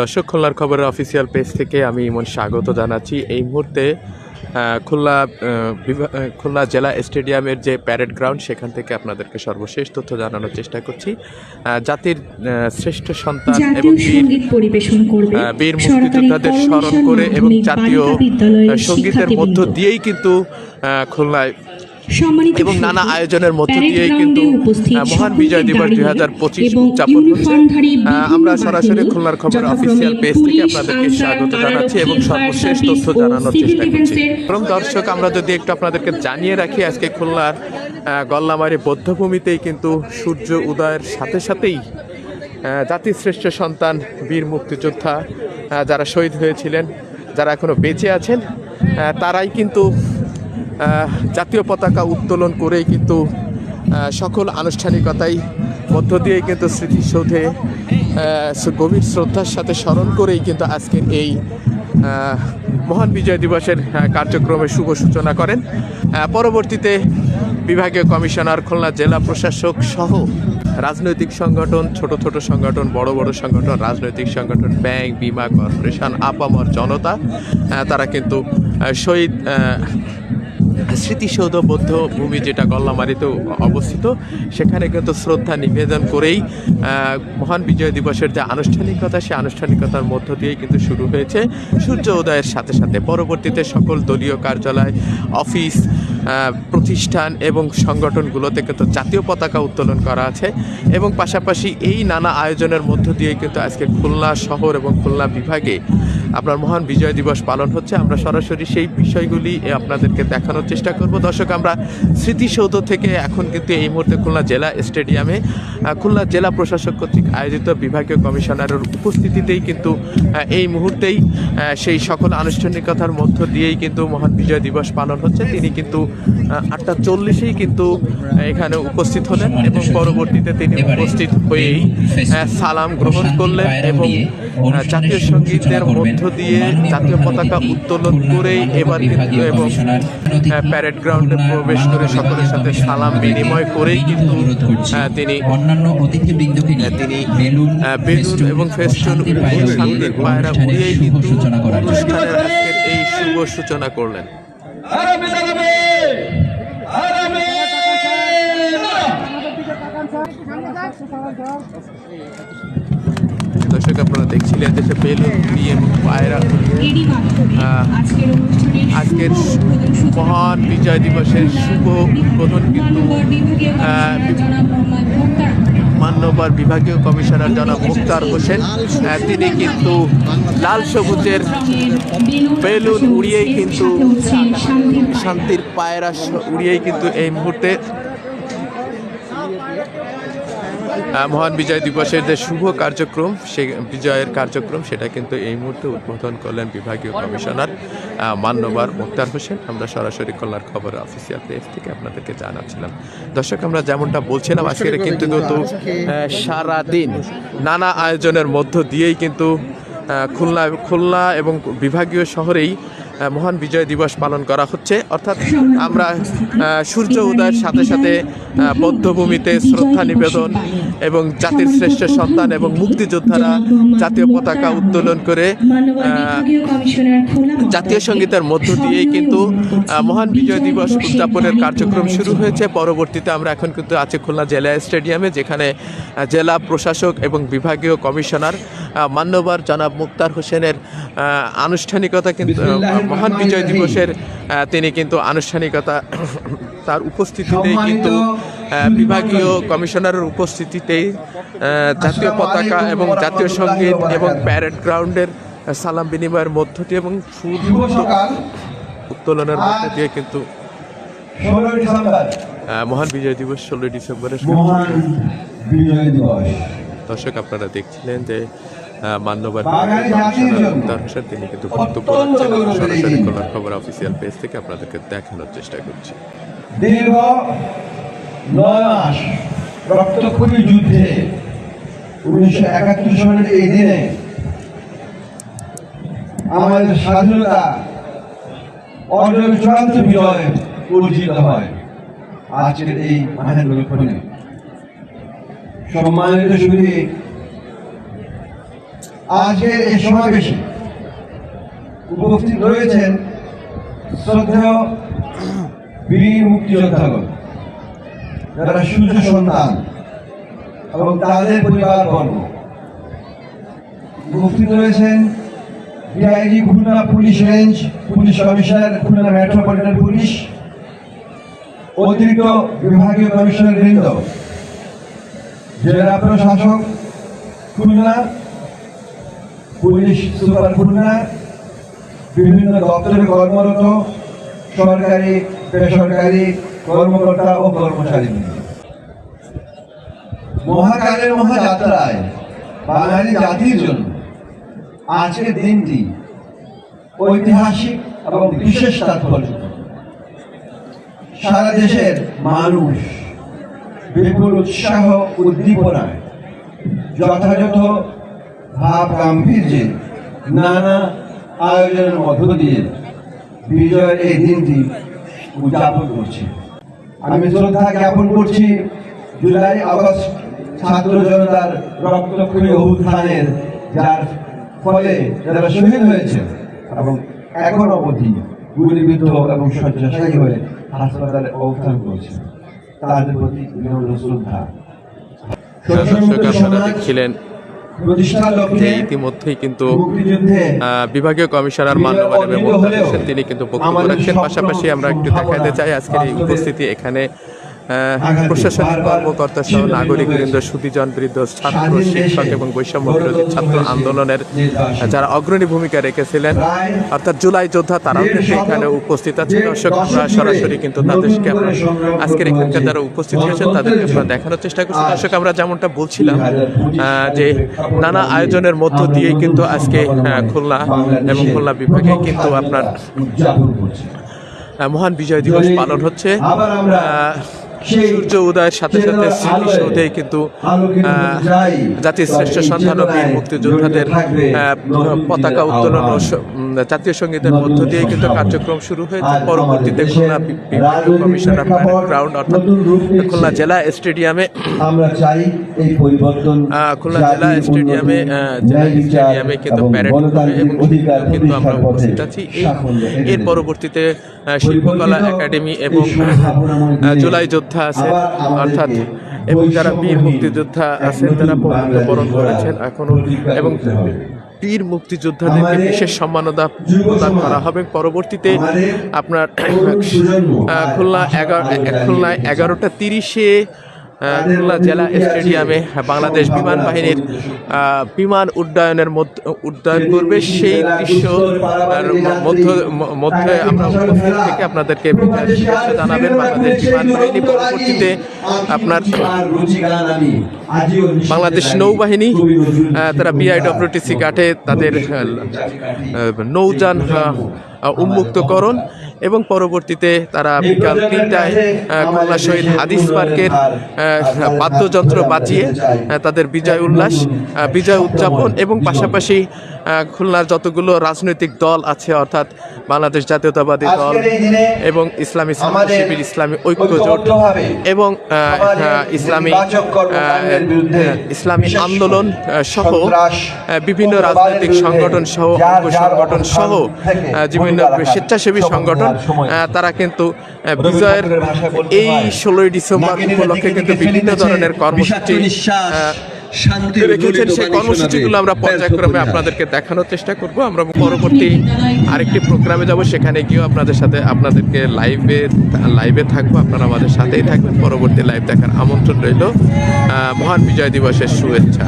দর্শক, খুলনার খবরের অফিসিয়াল পেজ থেকে আমি ইমন স্বাগত জানাচ্ছি। এই মুহূর্তে খুলনা জেলা স্টেডিয়ামের যে প্যারেড গ্রাউন্ড, সেখান থেকে আপনাদেরকে সর্বশেষ তথ্য জানানোর চেষ্টা করছি। জাতির শ্রেষ্ঠ সন্তান এবং বীর মুক্তিযোদ্ধাদের স্মরণ করে এবং জাতীয় সঙ্গীতের মধ্য দিয়েই কিন্তু খুলনায় এবং নানা আয়োজনের মধ্য দিয়েই কিন্তু মহান বিজয় দিবস 2025 উদযাপন হচ্ছে। আমরা সরাসরি খুলনার খবর অফিসিয়াল পেজ থেকে আপনাদেরকে স্বাগত জানাচ্ছি এবং সর্বশেষ তথ্য জানানোর চেষ্টা করছি। এবং দর্শক, আমরা যদি একটু আপনাদেরকে জানিয়ে রাখি, আজকে খুলনার গল্লামারী বৌদ্ধভূমিতেই কিন্তু সূর্য উদয়ের সাথে সাথেই জাতির শ্রেষ্ঠ সন্তান বীর মুক্তিযোদ্ধা যারা শহীদ হয়েছিলেন, যারা এখনো বেঁচে আছেন, তারাই কিন্তু জাতীয় পতাকা উত্তোলন করেই কিন্তু সকল আনুষ্ঠানিকতাই মধ্য দিয়েই কিন্তু স্মৃতিসৌধে গভীর শ্রদ্ধার সাথে স্মরণ করেই কিন্তু আজকের এই মহান বিজয় দিবসের কার্যক্রমের শুভ সূচনা করেন। পরবর্তীতে বিভাগীয় কমিশনার, খুলনা জেলা প্রশাসক সহ রাজনৈতিক সংগঠন, ছোট ছোট সংগঠন, বড় বড় সংগঠন, রাজনৈতিক সংগঠন, ব্যাংক, বিমা কর্পোরেশন, আপামর জনতা, তারা কিন্তু শহীদ স্মৃতিসৌধ বৌদ্ধভূমি যেটা গল্লামারীতে অবস্থিত, সেখানে কিন্তু শ্রদ্ধা নিবেদন করেই মহান বিজয় দিবসের যে আনুষ্ঠানিকতা, সেই আনুষ্ঠানিকতার মধ্য দিয়েই কিন্তু শুরু হয়েছে সূর্য উদয়ের সাথে সাথে। পরবর্তীতে সকল দলীয় কার্যালয়, অফিস, প্রতিষ্ঠান এবং সংগঠনগুলোতে কিন্তু জাতীয় পতাকা উত্তোলন করা আছে এবং পাশাপাশি এই নানা আয়োজনের মধ্য দিয়ে কিন্তু আজকে খুলনা শহর এবং খুলনা বিভাগে আপনার মহান বিজয় দিবস পালন হচ্ছে। আমরা সরাসরি সেই বিষয়গুলি আপনাদেরকে দেখানোর চেষ্টা করব। দর্শক, আমরা স্মৃতিসৌধ থেকে এখন কিন্তু এই মুহূর্তে খুলনা জেলা স্টেডিয়ামে খুলনা জেলা প্রশাসক কর্তৃক আয়োজিত বিভাগীয় কমিশনারের উপস্থিতিতেই কিন্তু এই মুহূর্তেই সেই সকল আনুষ্ঠানিকতার মধ্য দিয়েই কিন্তু মহান বিজয় দিবস পালন হচ্ছে। তিনি কিন্তু 8:40 কিন্তু এখানে উপস্থিত হলেন এবং পরবর্তীতে তিনি উপস্থিত হয়েই সালাম গ্রহণ করলেন এবং জাতীয় সঙ্গীতের মধ্য দিয়ে জাতীয় পতাকা উত্তোলন করেই এবার কিন্তু এবং প্যারেড গ্রাউন্ডে প্রবেশ করে সকলের সাথে সালাম বিনিময় করেই কিন্তু তিনি বেলুন এবং ফেস্টুন শান্তির পায়রা উড়িয়েই কিন্তু অনুষ্ঠানের আজকের এই শুভ সূচনা করলেন। দর্শক, আপনারা দেখছিলেন দেশে বেলুন দিয়ে এবং পায়রা আজকের মহান বিজয় দিবসের শুভ উদ্বোধন কিন্তু মান্যবর বিভাগীয় কমিশনার জনাব মুক্তার হোসেন, তিনি কিন্তু লাল সবুজের বেলুন উড়িয়েই কিন্তু শান্তির পায়রা উড়িয়েই কিন্তু এই মুহূর্তে মহান বিজয় দিবসের যে শুভ কার্যক্রম, সেই বিজয়ের কার্যক্রম, সেটা কিন্তু এই মুহূর্তে উদ্বোধন করলেন বিভাগীয় কমিশনার মান্যবর মুক্তার হোসেন। আমরা সরাসরি খুলনার খবরের অফিসিয়াল পেজ থেকে আপনাদেরকে জানাচ্ছিলাম। দর্শক, আমরা যেমনটা বলছিলাম, আজকের কিন্তু সারাদিন নানা আয়োজনের মধ্য দিয়েই কিন্তু খুলনা এবং বিভাগীয় শহরেই মহান বিজয় দিবস পালন করা হচ্ছে। অর্থাৎ আমরা সূর্য উদয়ের সাথে সাথে বৌদ্ধভূমিতে শ্রদ্ধা নিবেদন এবং জাতির শ্রেষ্ঠ সন্তান এবং মুক্তিযোদ্ধারা জাতীয় পতাকা উত্তোলন করে জাতীয় সঙ্গীতের মধ্য দিয়েই কিন্তু মহান বিজয় দিবস উদযাপনের কার্যক্রম শুরু হয়েছে। পরবর্তীতে আমরা এখন কিন্তু আছি খুলনা জেলা স্টেডিয়ামে, যেখানে জেলা প্রশাসক এবং বিভাগীয় কমিশনার মান্যবর জনাব মুক্তার হোসেনের আনুষ্ঠানিকতা কিন্তু মহান বিজয় দিবসের তিনি কিন্তু আনুষ্ঠানিকতা তার উপস্থিতিতেই কিন্তু বিভাগীয় কমিশনারের উপস্থিতিতেই জাতীয় পতাকা এবং জাতীয় সঙ্গীত এবং প্যারেড গ্রাউন্ডের সালাম বিনিময়ের মধ্য দিয়ে এবং উত্তোলনের মধ্য দিয়ে কিন্তু মহান বিজয় দিবস 16 ডিসেম্বরের দর্শক, আপনারা দেখছিলেন যে মান্যবর মুক্তার হোসেন তিনি কিন্তু বক্তব্য রাখছেন। সরাসরি খুলনার খবর অফিসিয়াল পেজ থেকে আপনাদেরকে দেখানোর চেষ্টা করছি। দীর্ঘ 9 মাস রক্তক্ষয়ী যুদ্ধে 1971 সালের এই দিনে আমাদের স্বাধীনতা অর্জনের চূড়ান্ত বিজয় অর্জিত হয়। আজকের এই মহেন্দ্র সম্মানিত সুধী আজকের এই সমাবেশে উপস্থিত রয়েছেন শ্রদ্ধেয় বীর মুক্তিযোদ্ধাগণ, যারা সূর্য সন্তান এবং তাদের পরিবারবর্গ। উপস্থিত রয়েছেন DIG Khulna police range, police commissioner Khulna metropolitan police, অতিরিক্ত বিভাগীয় কমিশনার বৃন্দ, জেলা প্রশাসক খুলনা, পুলিশ সুপার খুলনা, বিভিন্ন দপ্তরে কর্মরত সরকারি বেসরকারি কর্মকর্তা ও কর্মচারী। মহাকালের মহাযাত্রায় বাঙালি জাতির জন্য আজকের দিনটি ঐতিহাসিক এবং বিশেষ তাৎপর্য। সারা দেশের মানুষ বিপুল উৎসাহ উদ্দীপনায় যথাযথ ভাব গাম্ভীর্যে নানা আয়োজনের মধ্য দিয়ে বিজয়ের এই দিনটি উদযাপন করছি। আমি শ্রদ্ধা জ্ঞাপন করছি জুলাই আগস্ট ছাত্র জনতার রক্তক্ষয়ী অভ্যুত্থানের, যার ফলে যারা শহীদ হয়েছে এবং এখন অবধি গুলিবিদ্ধ এবং শয্যাশায়ী হয়ে হাসপাতালে অবস্থান করছে, তাদের প্রতি বিনম্র শ্রদ্ধা। আপনারা দেখছিলেন যে ইতিমধ্যেই কিন্তু বিভাগীয় কমিশনার মান্যবর এবং তিনি কিন্তু বক্তব্য রাখছেন। পাশাপাশি আমরা একটু দেখাতে চাই আজকের এই উপস্থিতি এখানে প্রশাসনিক কর্মকর্তা সহ নাগরিকবৃন্দ, সুধীজন বৃদ্ধ, ছাত্র, শিক্ষক এবং বৈষম্য বিরোধী ছাত্র আন্দোলনের যারা অগ্রণী ভূমিকা রেখেছিলেন অর্থাৎ জুলাই যোদ্ধা, তারাও কিন্তু এখানে উপস্থিত আছেন। দর্শক আমরা সরাসরি কিন্তু তাদেরকে আজকের এখানকার যারা উপস্থিত হয়েছেন তাদেরকে আমরা দেখানোর চেষ্টা করছি। দর্শক আমরা যেমনটা বলছিলাম যে নানা আয়োজনের মধ্য দিয়েই কিন্তু আজকে খুলনা এবং খুলনা বিভাগে কিন্তু আপনার মহান বিজয় দিবস পালন হচ্ছে। সূর্য উদয়ের সাথে সাথে স্মৃতিসৌধে কিন্তু জাতির শ্রেষ্ঠ সন্তান ও বীর মুক্তিযোদ্ধাদের পতাকা উত্তোলন ও জাতীয় সঙ্গীতের মধ্য দিয়ে কিন্তু কার্যক্রম শুরু হয়েছে। পরবর্তীতে খুলনা বিভাগীয় কমিশনার প্যারেড গ্রাউন্ড অর্থাৎ খুলনা জেলা স্টেডিয়ামে খুলনা জেলা স্টেডিয়ামে কিন্তু প্যারেড এবং কিন্তু আমরা উপস্থিত আছি। এর পরবর্তীতে শিল্পকলা একাডেমি এবং জুলাই যোদ্ধা আছেন অর্থাৎ এবং যারা বীর মুক্তিযোদ্ধা আছেন তারা বরণ করেছেন এখনো, এবং বীর মুক্তিযোদ্ধাদেরকে বিশেষ সম্মাননা প্রদান করা হবে। পরবর্তীতে আপনার খুলনায় 11:30-এ খুলনা জেলা স্টেডিয়ামে বাংলাদেশ বিমান বাহিনীর বিমান উড্ডয়ন করবে। সেই দৃশ্য মধ্যে আমরা উপস্থিত থেকে আপনাদেরকে জানাবেন বাংলাদেশ বিমান বাহিনী। পরবর্তীতে আপনার বাংলাদেশ নৌবাহিনী তারা বিআইডব্লিউটিসি ঘাটে তাদের নৌযান উন্মুক্তকরণ এবং পরবর্তীতে তারা বিকাল 3টায় খুলনা শহীদ হাদিস পার্কের বাদ্যযন্ত্র বাজিয়ে তাদের বিজয় উদযাপন এবং পাশাপাশি খুলনার যতগুলো রাজনৈতিক দল আছে অর্থাৎ বাংলাদেশ জাতীয়তাবাদী দল এবং ইসলামী ছাত্র শিবির, ইসলামী ঐক্য জোট এবং ইসলামী আন্দোলন সহ বিভিন্ন রাজনৈতিক সংগঠন সহ বিভিন্ন স্বেচ্ছাসেবী সংগঠন তারা কিন্তু বিজয়ের এই 16ই ডিসেম্বর উপলক্ষে কিন্তু বিভিন্ন ধরনের কর্মসূচি রেখেছেন। সেই কর্মসূচিগুলো আমরা পর্যায়ক্রমে আপনাদেরকে দেখানোর চেষ্টা করব। আমরা পরবর্তী আরেকটি প্রোগ্রামে যাব, সেখানে গিয়েও আপনাদেরকে লাইভে থাকবো। আপনারা আমাদের সাথেই থাকবেন। পরবর্তী লাইভ দেখার আমন্ত্রণ রইল। মহান বিজয় দিবসের শুভেচ্ছা।